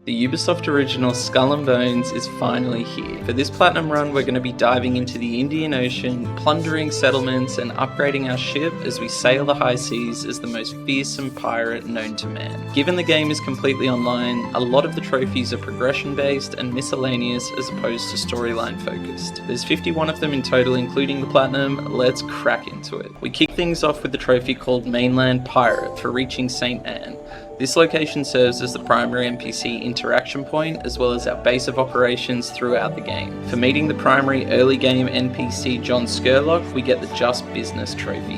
The Ubisoft original Skull and Bones is finally here. For this platinum run, we're going to be diving into the Indian Ocean, plundering settlements and upgrading our ship as we sail the high seas as the most fearsome pirate known to man. Given the game is completely online, a lot of the trophies are progression based and miscellaneous as opposed to storyline focused. There's 51 of them in total including the platinum. Let's crack into it. We kick things off with the trophy called Mainland Pirate for reaching St. Anne. This location serves as the primary NPC interaction point as well as our base of operations throughout the game. For meeting the primary early game NPC John Scurlock, we get the Just Business trophy.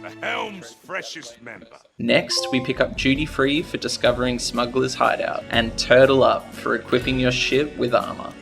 The helm's freshest member. Next, we pick up Duty Free for discovering Smuggler's Hideout, and Turtle Up for equipping your ship with armor.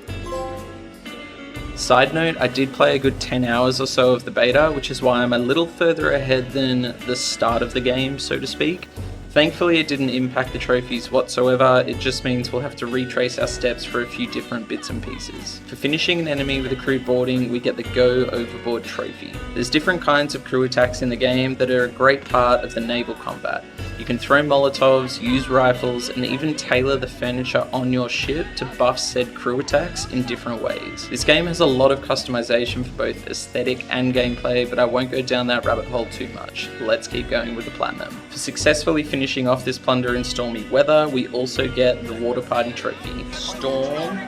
Side note, I did play a good 10 hours or so of the beta, which is why I'm a little further ahead than the start of the game, so to speak. Thankfully, it didn't impact the trophies whatsoever, it just means we'll have to retrace our steps for a few different bits and pieces. For finishing an enemy with a crew boarding, we get the Go Overboard trophy. There's different kinds of crew attacks in the game that are a great part of the naval combat. You can throw Molotovs, use rifles, and even tailor the furniture on your ship to buff said crew attacks in different ways. This game has a lot of customization for both aesthetic and gameplay, but I won't go down that rabbit hole too much. Let's keep going with the platinum. For successfully finishing off this plunder in stormy weather, we also get the Water Party trophy. Storm?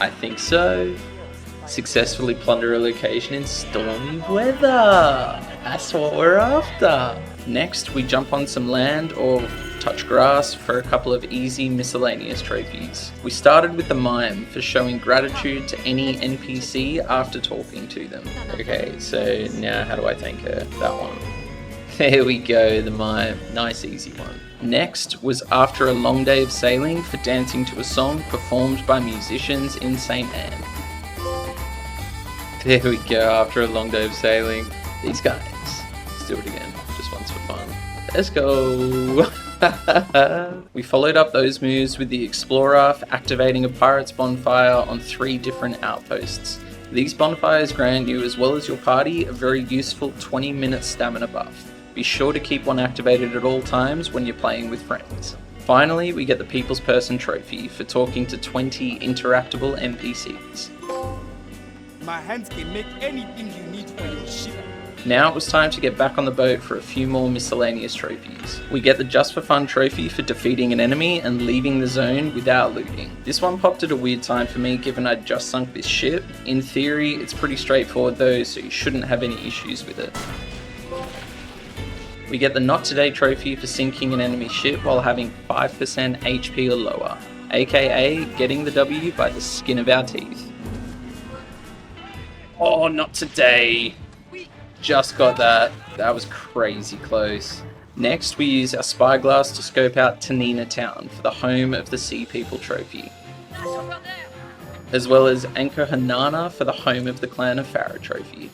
I think so. Successfully plunder a location in stormy weather. That's what we're after. Next, we jump on some land or touch grass for a couple of easy miscellaneous trophies. We started with the Mime for showing gratitude to any NPC after talking to them. Okay, so now how do I thank her? That one. There we go, the Mime. Nice easy one. Next was after a long day of sailing for dancing to a song performed by musicians in St. Anne. There we go, after a long day of sailing. These guys. Let's do it again, just once for fun. Let's go! We followed up those moves with the Explorer for activating a pirate's bonfire on 3 different outposts. These bonfires grant you, as well as your party, a very useful 20-minute stamina buff. Be sure to keep one activated at all times when you're playing with friends. Finally, we get the People's Person trophy for talking to 20 interactable NPCs. My hands can make anything you need for your ship. Now it was time to get back on the boat for a few more miscellaneous trophies. We get the Just for Fun trophy for defeating an enemy and leaving the zone without looting. This one popped at a weird time for me given I'd just sunk this ship. In theory, it's pretty straightforward though, so you shouldn't have any issues with it. We get the Not Today trophy for sinking an enemy ship while having 5% HP or lower, aka getting the W by the skin of our teeth. Oh, not today! Just got that. That was crazy close. Next, we use our spyglass to scope out Tanina Town for the home of the Sea People trophy, as well as Anchor Hanana for the home of the Clan of Pharaoh trophy.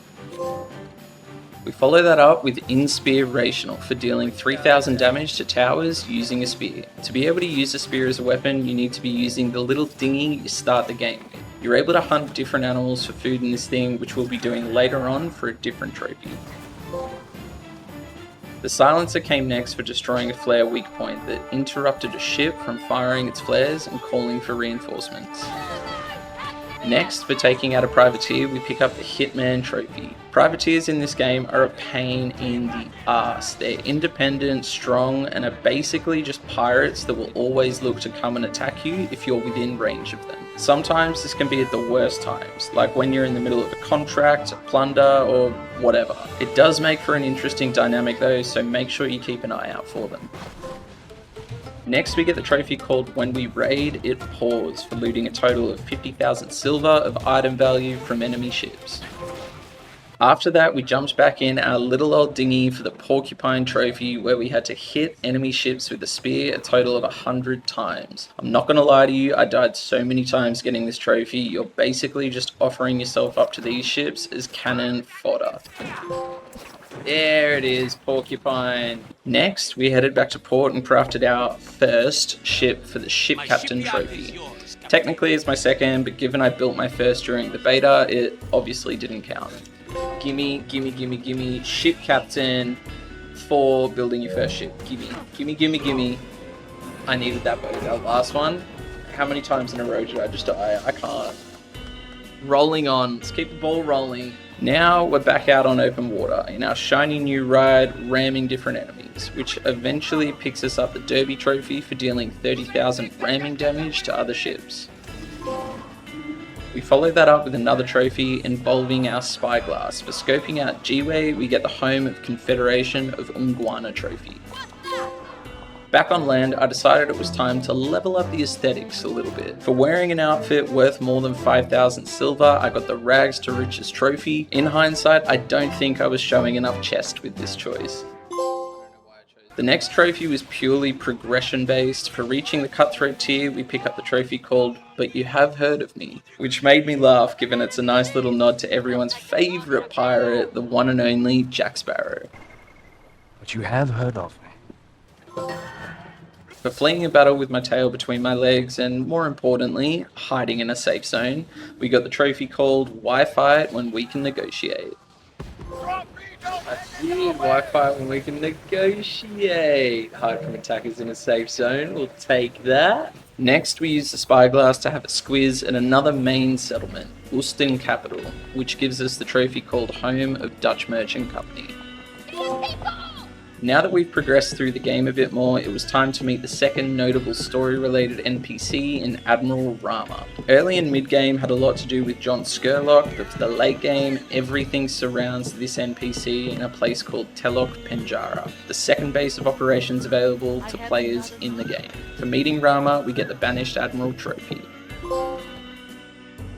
We follow that up with Inspirational for dealing 3000 damage to towers using a spear. To be able to use a spear as a weapon, you need to be using the little thingy you start the game with. You're able to hunt different animals for food in this thing, which we'll be doing later on for a different trophy. The Silencer came next for destroying a flare weak point that interrupted a ship from firing its flares and calling for reinforcements. Next, for taking out a privateer, we pick up the Hitman trophy. Privateers in this game are a pain in the ass. They're independent, strong, and are basically just pirates that will always look to come and attack you if you're within range of them. Sometimes this can be at the worst times, like when you're in the middle of a contract, a plunder, or whatever. It does make for an interesting dynamic though, so make sure you keep an eye out for them. Next, we get the trophy called When We Raid, It Pours for looting a total of 50,000 silver of item value from enemy ships. After that, we jumped back in our little old dinghy for the Porcupine trophy where we had to hit enemy ships with a spear a total of 100 times. I'm not gonna lie to you, I died so many times getting this trophy. You're basically just offering yourself up to these ships as cannon fodder. There it is, Porcupine. Next, we headed back to port and crafted our first ship for the Ship Captain trophy. Technically it's my second, but given I built my first during the beta, it obviously didn't count. Gimme, gimme, gimme, gimme, Ship Captain, for building your first ship. Gimme, gimme, gimme, gimme. I needed that boat. That last one. How many times in a row did I just die? I can't. Rolling on. Let's keep the ball rolling. Now we're back out on open water in our shiny new ride, ramming different enemies, which eventually picks us up the Derby trophy for dealing 30,000 ramming damage to other ships. We follow that up with another trophy involving our spyglass. For scoping out G-Way, we get the home of Confederation of Ungwana trophy. Back on land, I decided it was time to level up the aesthetics a little bit. For wearing an outfit worth more than 5,000 silver, I got the Rags to Riches trophy. In hindsight, I don't think I was showing enough chest with this choice. The next trophy was purely progression based. For reaching the cutthroat tier, we pick up the trophy called But You Have Heard of Me, which made me laugh given it's a nice little nod to everyone's favourite pirate, the one and only Jack Sparrow. But you have heard of me. For fleeing a battle with my tail between my legs and, more importantly, hiding in a safe zone, we got the trophy called Why Fight When We Can Negotiate. I did why fight when we can negotiate. Hide from attackers in a safe zone. We'll take that. Next, we use the spyglass to have a squiz at another main settlement, Oostin Capital, which gives us the trophy called Home of Dutch Merchant Company. Now that we've progressed through the game a bit more, it was time to meet the second notable story-related NPC in Admiral Rama. Early and mid-game had a lot to do with John Skurlock, but for the late game, everything surrounds this NPC in a place called Telok Penjara, the second base of operations available to players in the game. For meeting Rama, we get the Banished Admiral trophy.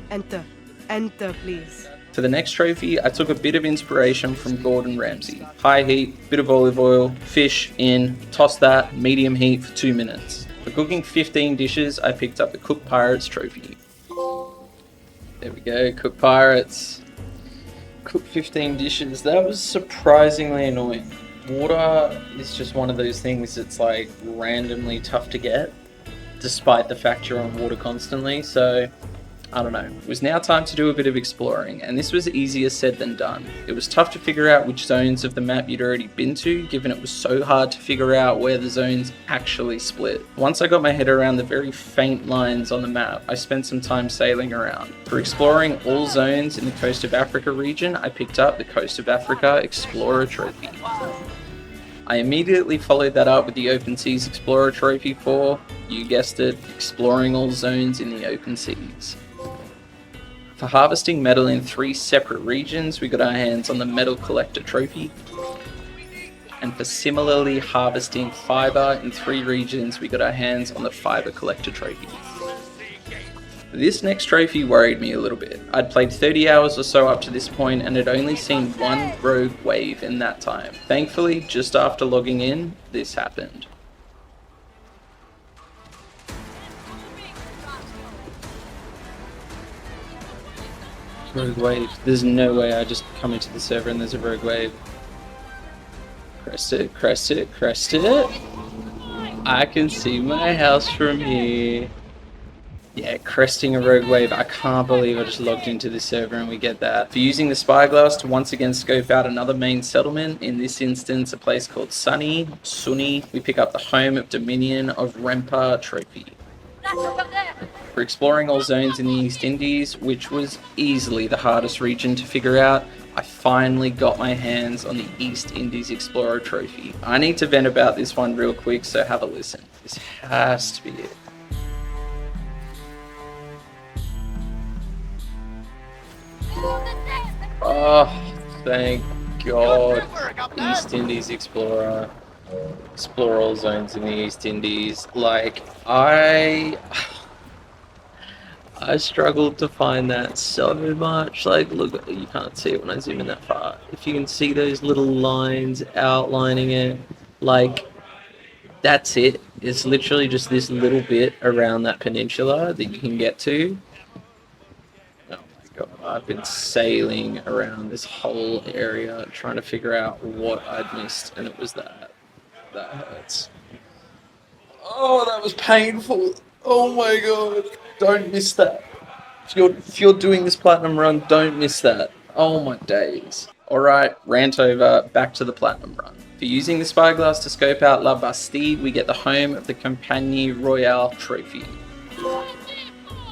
Enter. Enter, please. For the next trophy, I took a bit of inspiration from Gordon Ramsay. High heat, bit of olive oil, fish in, toss that, medium heat for 2 minutes. For cooking 15 dishes, I picked up the Cook Pirates trophy. There we go, Cook Pirates. Cook 15 dishes. That was surprisingly annoying. Water is just one of those things that's like randomly tough to get, despite the fact you're on water constantly, so I don't know. It was now time to do a bit of exploring, and this was easier said than done. It was tough to figure out which zones of the map you'd already been to, given it was so hard to figure out where the zones actually split. Once I got my head around the very faint lines on the map, I spent some time sailing around. For exploring all zones in the Coast of Africa region, I picked up the Coast of Africa Explorer Trophy. I immediately followed that up with the Open Seas Explorer Trophy for, you guessed it, exploring all zones in the open seas. For harvesting metal in 3 separate regions, we got our hands on the Metal Collector Trophy. And for similarly harvesting fiber in 3 regions, we got our hands on the Fiber Collector Trophy. This next trophy worried me a little bit. I'd played 30 hours or so up to this point and had only seen 1 rogue wave in that time. Thankfully, just after logging in, this happened. Rogue wave. There's no way I just come into the server and there's a rogue wave. Crest it, crest it, crest it. I can see my house from here. Yeah, cresting a rogue wave. I can't believe I just logged into this server and we get that. For using the spyglass to once again scope out another main settlement, in this instance a place called Sunny, we pick up the Home of Dominion of Rempa trophy. For exploring all zones in the East Indies, which was easily the hardest region to figure out, I finally got my hands on the East Indies Explorer trophy. I need to vent about this one real quick, so have a listen. This has to be it. Oh, thank God. East Indies Explorer. Explore all zones in the East Indies. Like, I struggled to find that so much. Like, look, you can't see it when I zoom in that far. If you can see those little lines outlining it, like, that's it. It's literally just this little bit around that peninsula that you can get to. Oh my God, I've been sailing around this whole area trying to figure out what I'd missed, and it was that. That hurts. Oh, that was painful. Oh my God. Don't miss that. If you're doing this platinum run, don't miss that. Oh my days. Alright, rant over, back to the platinum run. For using the spyglass to scope out La Bastide, we get the home of the Compagnie Royale trophy.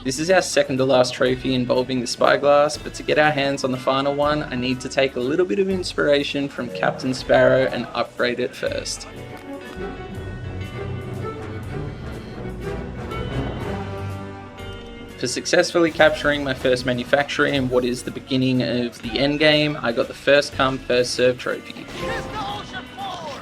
This is our second to last trophy involving the spyglass, but to get our hands on the final one, I need to take a little bit of inspiration from Captain Sparrow and upgrade it first. For successfully capturing my first manufactory in what is the beginning of the endgame, I got the first come, first serve trophy.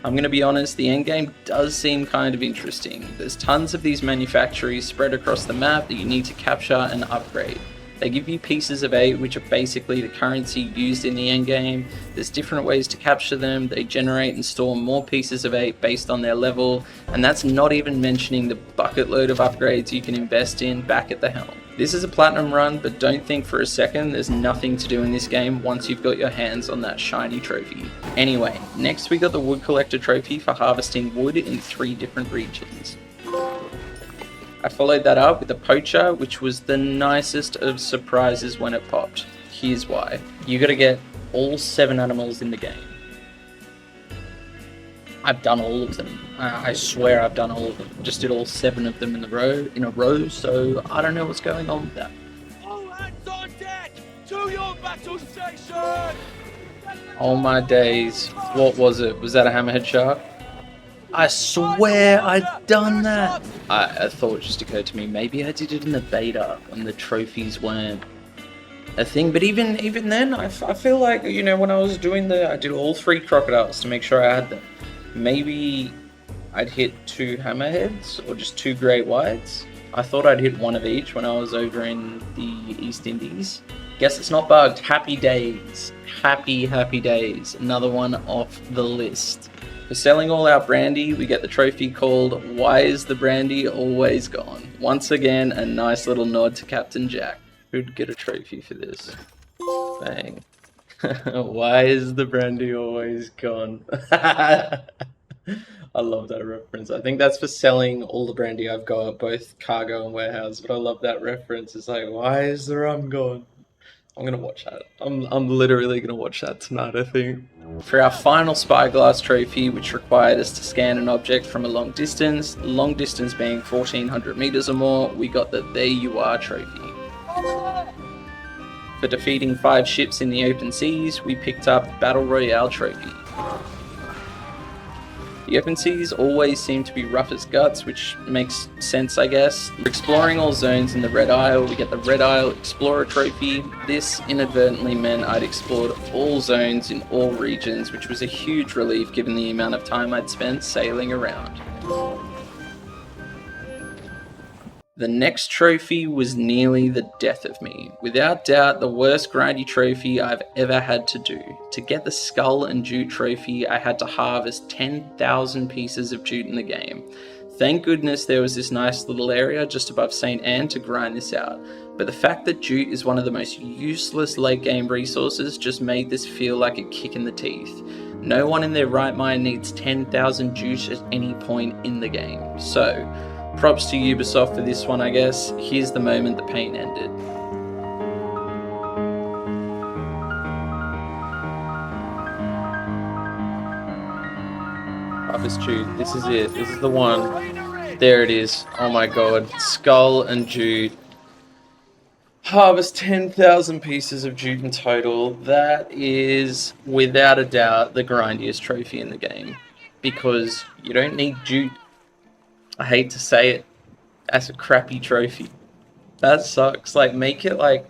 I'm going to be honest, the endgame does seem kind of interesting. There's tons of these manufactories spread across the map that you need to capture and upgrade. They give you pieces of 8, which are basically the currency used in the endgame. There's different ways to capture them. They generate and store more pieces of 8 based on their level, and that's not even mentioning the bucket load of upgrades you can invest in back at the helm. This is a platinum run, but don't think for a second there's nothing to do in this game once you've got your hands on that shiny trophy. Anyway, next we got the wood collector trophy for harvesting wood in 3 different regions. I followed that up with the poacher, which was the nicest of surprises when it popped. Here's why. You gotta get all 7 animals in the game. I've done all of them. I swear I've done all of them. Just did all 7 of them in a row, so I don't know what's going on with that. All hands on deck! To your battle station! Oh my days. What was it? Was that a hammerhead shark? I swear I'd done that. A thought just occurred to me. Maybe I did it in the beta when the trophies weren't a thing. But even then, I feel like, you know, when I was doing I did all 3 crocodiles to make sure I had them. Maybe I'd hit 2 hammerheads or just 2 great whites. I thought I'd hit 1 of each when I was over in the East Indies. Guess it's not bugged. Happy days. Happy days. Another one off the list. For selling all our brandy, we get the trophy called Why is the Brandy Always Gone? Once again, a nice little nod to Captain Jack. Who'd get a trophy for this? Bang. Why is the brandy always gone? I love that reference. I think that's for selling all the brandy I've got, both cargo and warehouse, but I love that reference. It's like, why is the rum gone? I'm gonna watch that. I'm literally gonna watch that tonight, I think. For our final spyglass trophy, which required us to scan an object from a long distance being 1400 meters or more, we got the There You Are trophy. For defeating 5 ships in the open seas, we picked up Battle Royale trophy. The open seas always seem to be rough as guts, which makes sense, I guess. For exploring all zones in the Red Isle, we get the Red Isle Explorer trophy. This inadvertently meant I'd explored all zones in all regions, which was a huge relief given the amount of time I'd spent sailing around. The next trophy was nearly the death of me. Without doubt, the worst grindy trophy I've ever had to do. To get the skull and jute trophy, I had to harvest 10,000 pieces of jute in the game. Thank goodness there was this nice little area just above St. Anne to grind this out. But the fact that jute is one of the most useless late game resources just made this feel like a kick in the teeth. No one in their right mind needs 10,000 jute at any point in the game. So, props to Ubisoft for this one, I guess. Here's the moment the pain ended. Harvest jute. This is it. This is the one. There it is. Oh my god. Skull and jute. Harvest 10,000 pieces of jute in total. That is, without a doubt, the grindiest trophy in the game. Because you don't need jute. I hate to say it, that's a crappy trophy. That sucks. Like, make it like,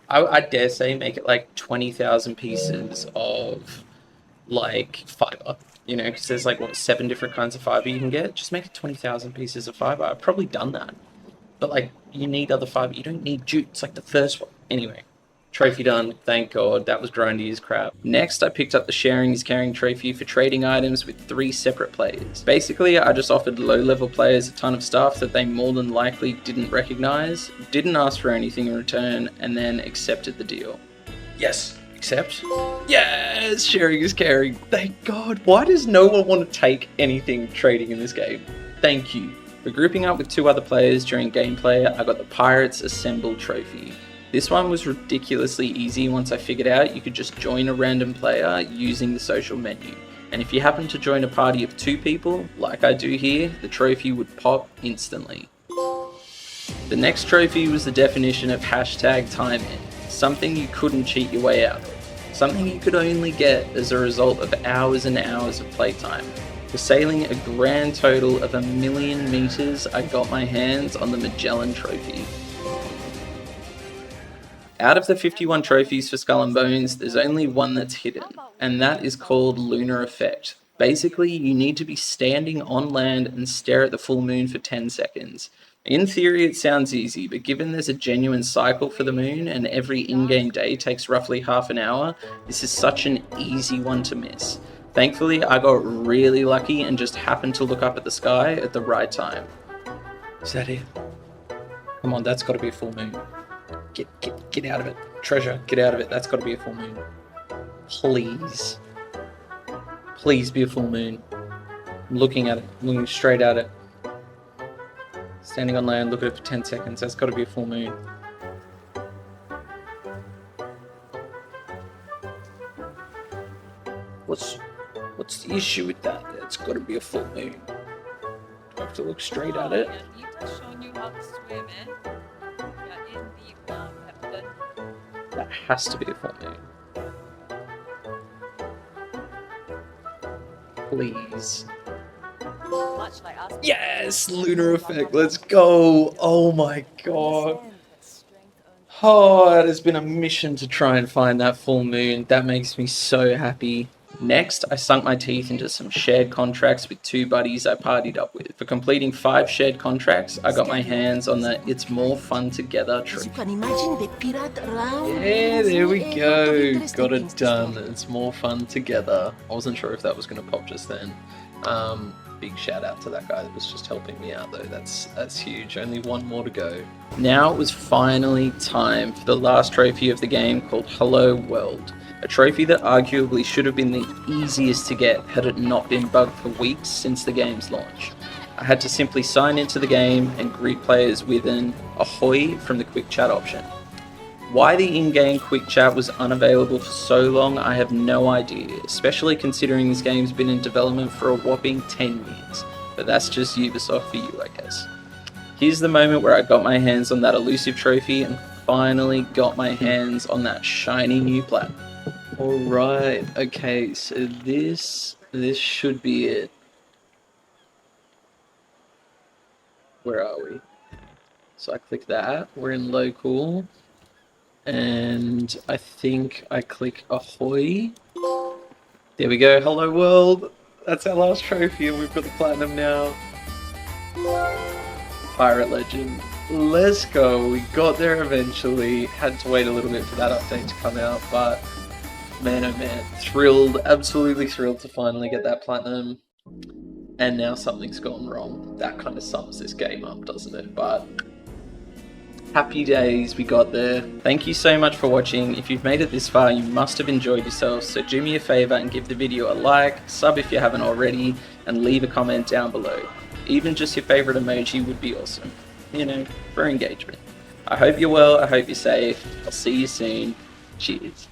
I dare say, make it like 20,000 pieces of, like, fiber. You know, because there's like, what, 7 different kinds of fiber you can get? Just make it 20,000 pieces of fiber. I've probably done that. But, like, you need other fiber. You don't need jute. It's like the first one. Anyway. Trophy done, thank god, that was grindy as crap. Next, I picked up the Sharing is Caring trophy for trading items with 3 separate players. Basically, I just offered low-level players a ton of stuff that they more than likely didn't recognize, didn't ask for anything in return, and then accepted the deal. Yes, accept? Yes, Sharing is Caring, thank god. Why does no one want to take anything trading in this game? Thank you. For grouping up with 2 other players during gameplay, I got the Pirates Assemble trophy. This one was ridiculously easy once I figured out you could just join a random player using the social menu. and if you happen to join a party of 2 people, like I do here, the trophy would pop instantly. The next trophy was the definition of hashtag time in, something you couldn't cheat your way out of, something you could only get as a result of hours and hours of playtime. For sailing a grand total of 1,000,000 meters, I got my hands on the Magellan Trophy. Out of the 51 trophies for Skull and Bones, there's only one that's hidden, and that is called Lunar Effect. Basically, you need to be standing on land and stare at the full moon for 10 seconds. In theory, it sounds easy, but given there's a genuine cycle for the moon and every in-game day takes roughly half an hour, this is such an easy one to miss. Thankfully, I got really lucky and just happened to look up at the sky at the right time. Is that it? Come on, that's got to be a full moon. Get out of it. Treasure, get out of it. That's got to be a full moon. Please. Please be a full moon. I'm looking at it. I'm looking straight at it. Standing on land, look at it for 10 seconds. That's got to be a full moon. What's the issue with that? It's got to be a full moon. Do I have to look straight at it? You just shown you how to swim in. Yeah, in the Captain. That has to be a full moon. Please. Much like us. Yes! Lunar Effect, let's go! Oh my god. Oh, it has been a mission to try and find that full moon. That makes me so happy. Next, I sunk my teeth into some shared contracts with 2 buddies I partied up with. For completing 5 shared contracts, I got my hands on the It's More Fun Together trophy. Yeah, there we go. Got it done. It's more fun together. I wasn't sure if that was going to pop just then. Big shout out to that guy that was just helping me out though. That's huge. Only 1 more to go. Now it was finally time for the last trophy of the game called Hello World. A trophy that arguably should have been the easiest to get had it not been bugged for weeks since the game's launch. I had to simply sign into the game and greet players with an ahoy from the quick chat option. Why the in-game quick chat was unavailable for so long, I have no idea, especially considering this game's been in development for a whopping 10 years. But that's just Ubisoft for you, I guess. Here's the moment where I got my hands on that elusive trophy and finally got my hands on that shiny new platinum. Alright, okay, so this should be it. Where are we? So I click that, we're in local, and I think I click ahoy. There we go, hello world! That's our last trophy and we've got the platinum now. Pirate Legend. Let's go, we got there eventually. Had to wait a little bit for that update to come out, but man oh man, thrilled, absolutely thrilled to finally get that platinum. And now something's gone wrong. That kind of sums this game up, doesn't it? But happy days, we got there. Thank you so much for watching. If you've made it this far, you must have enjoyed yourself, so do me a favor and give the video a like, sub if you haven't already, and leave a comment down below. Even just your favorite emoji would be awesome, you know, for engagement. I hope you're well, I hope you're safe. I'll see you soon. Cheers.